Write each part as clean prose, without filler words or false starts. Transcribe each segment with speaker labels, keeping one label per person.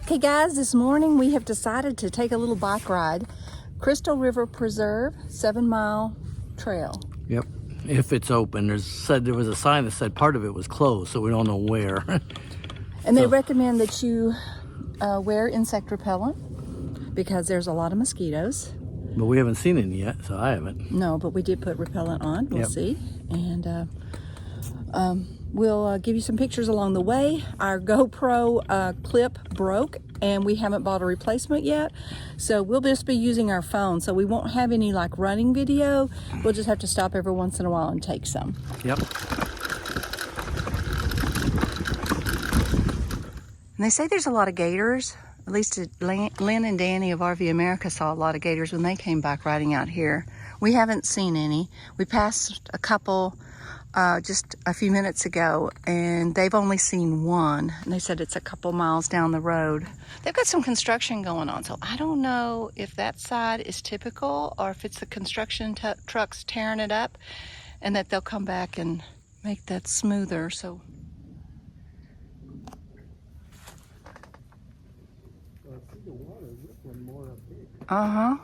Speaker 1: Okay guys, this morning we have decided to take a little bike ride. Crystal River Preserve, 7-mile trail.
Speaker 2: Yep, if it's open. There was a sign that said part of it was closed, so we don't know where.
Speaker 1: And they recommend that you wear insect repellent because there's a lot of mosquitoes.
Speaker 2: But we haven't seen any yet, so I haven't.
Speaker 1: No, but we did put repellent on. We'll see. And we'll give you some pictures along the way. Our GoPro clip broke and we haven't bought a replacement yet. So we'll just be using our phone. So we won't have any like running video. We'll just have to stop every once in a while and take some.
Speaker 2: Yep.
Speaker 1: And they say there's a lot of gators. At least Lynn and Danny of RV America saw a lot of gators when they came back riding out here. We haven't seen any. We passed a couple just a few minutes ago, and they've only seen one. And they said it's a couple miles down the road. They've got some construction going on, so I don't know if that side is typical or if it's the construction trucks tearing it up, and that they'll come back and make that smoother. So. Uh-huh.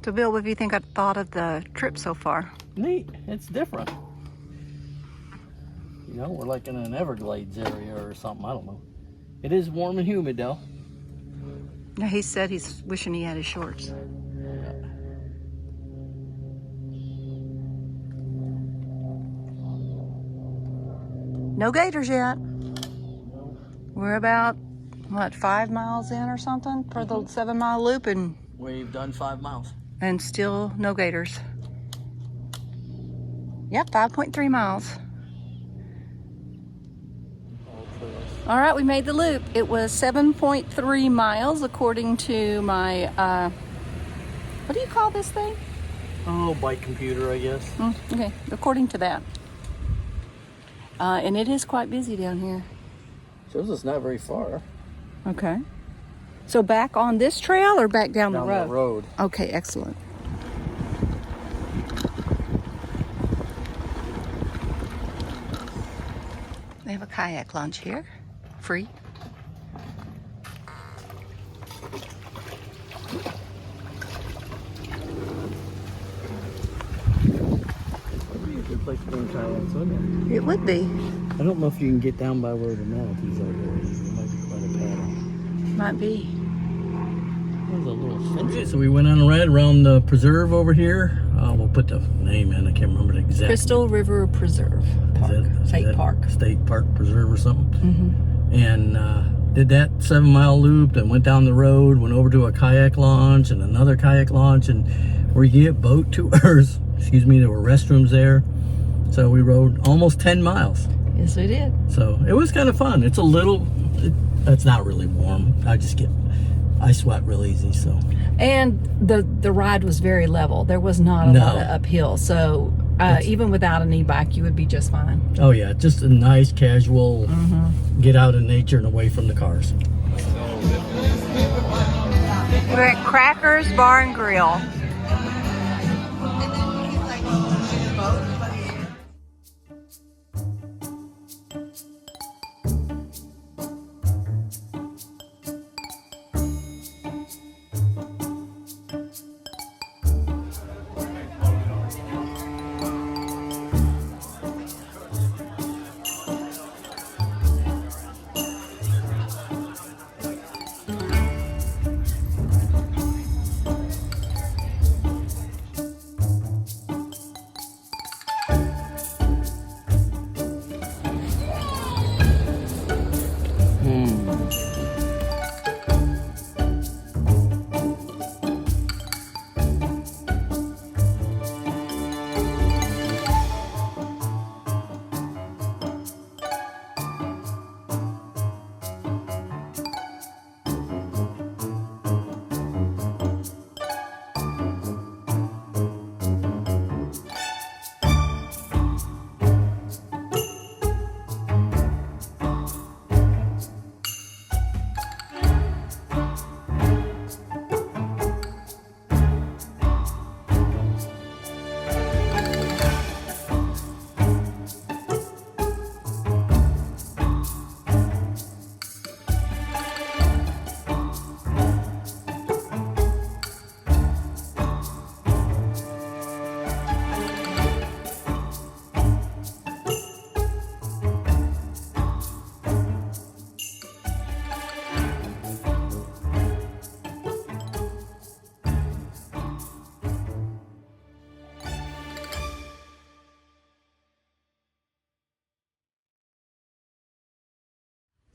Speaker 1: So Bill, what do you think I thought of the trip so far?
Speaker 2: Neat. It's different. You know, we're like in an Everglades area or something. I don't know. It is warm and humid though.
Speaker 1: Now he said he's wishing he had his shorts. No gators yet. We're about, what, 5 miles in or something for the 7-mile loop, and
Speaker 2: we've done 5 miles.
Speaker 1: And still no gators. Yep, 5.3 miles. All right, we made the loop. It was 7.3 miles according to my, what do you call this thing?
Speaker 2: Oh, bike computer, I guess.
Speaker 1: Okay, according to that. And it is quite busy down here.
Speaker 2: Shows us not very far.
Speaker 1: Okay. So back on this trail or back down the road?
Speaker 2: Down the road.
Speaker 1: Okay, excellent. They have a kayak launch here, free.
Speaker 2: Good place to bring kayaks, wouldn't it?
Speaker 1: It would be.
Speaker 2: I don't know if you can get down by where the manatees are there. There might be quite a paddle.
Speaker 1: Might be.
Speaker 2: There's a little fence. So we went on a ride around the preserve over here. We'll put the name in. I can't remember the exact.
Speaker 1: Crystal River Preserve Park. State Park.
Speaker 2: State Park Preserve or something. And did that 7-mile loop and went down the road, went over to a kayak launch and another kayak launch, and where you get boat tours. Excuse me, there were restrooms there. So we rode almost 10 miles.
Speaker 1: Yes, we did.
Speaker 2: So it was kind of fun. It's a little, it's not really warm. I sweat real easy, so.
Speaker 1: And the ride was very level. There was not a lot of uphill. So even without an e-bike, you would be just fine.
Speaker 2: Oh yeah, just a nice casual, get out in nature and away from the cars.
Speaker 1: We're at Crackers Bar and Grill.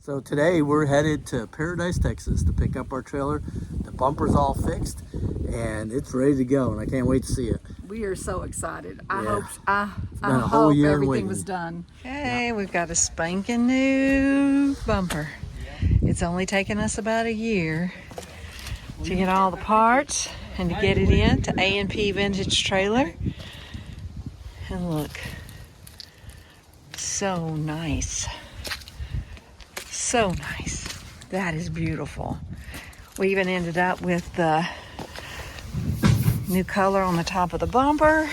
Speaker 2: So today we're headed to Paradise, Texas to pick up our trailer. The bumper's all fixed and it's ready to go, and I can't wait to see it.
Speaker 3: We are so excited.
Speaker 2: Yeah.
Speaker 3: I
Speaker 2: been a whole
Speaker 3: hope
Speaker 2: year in
Speaker 3: everything
Speaker 2: waiting.
Speaker 3: was done.
Speaker 1: Okay, we've got a spanking new bumper. It's only taken us about a year to get all the parts and to get it in to A&P Vintage Trailer. And look, so nice. So nice. That is beautiful. We even ended up with the new color on the top of the bumper.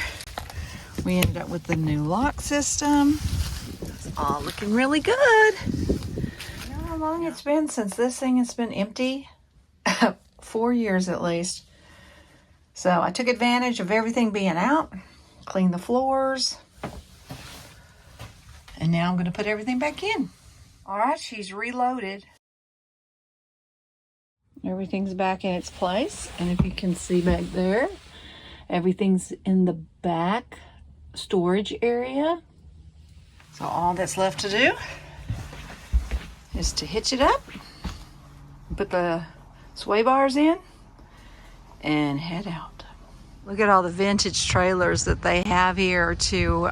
Speaker 1: We ended up with the new lock system. It's all looking really good. You know how long it's been since this thing has been empty? 4 years at least. So I took advantage of everything being out, cleaned the floors, and now I'm going to put everything back in. All right, she's reloaded. Everything's back in its place, and if you can see back there, everything's in the back storage area. So all that's left to do is to hitch it up, put the sway bars in, and head out. Look at all the vintage trailers that they have here to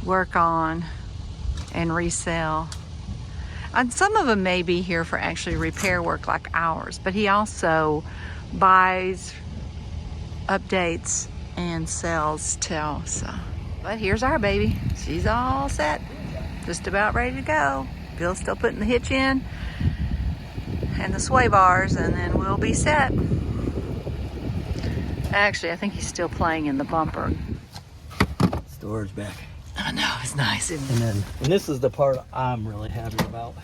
Speaker 1: work on and resell. And some of them may be here for actually repair work like ours, but he also buys, updates, and sells too. So, but here's our baby. She's all set, just about ready to go. Bill's still putting the hitch in and the sway bars, and then we'll be set. Actually, I think he's still playing in the bumper.
Speaker 2: Storage back.
Speaker 1: I know, it's nice, isn't it?
Speaker 2: And this is the part I'm really happy about.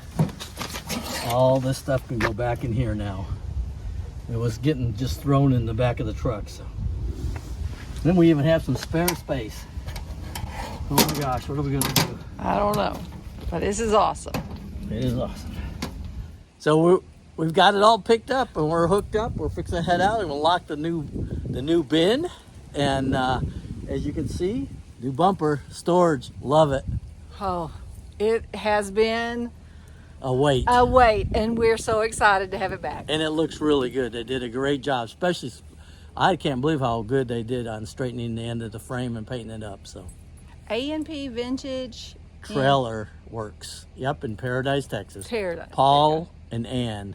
Speaker 2: All this stuff can go back in here now. It was getting just thrown in the back of the truck. So then we even have some spare space. Oh my gosh, what are we gonna do?
Speaker 1: I don't know, but this is awesome.
Speaker 2: It is awesome. So we've got it all picked up and we're hooked up. We're fixing to head out and we'll lock the new bin. And as you can see, new bumper, storage, love it.
Speaker 3: Oh, it has been
Speaker 2: A wait.
Speaker 3: and we're so excited to have it back.
Speaker 2: And it looks really good. They did a great job, especially, I can't believe how good they did on straightening the end of the frame and painting it up. So
Speaker 1: A&P Vintage
Speaker 2: Trailer Works. Yep, in Paradise, Texas.
Speaker 3: Paradise.
Speaker 2: Paul and Ann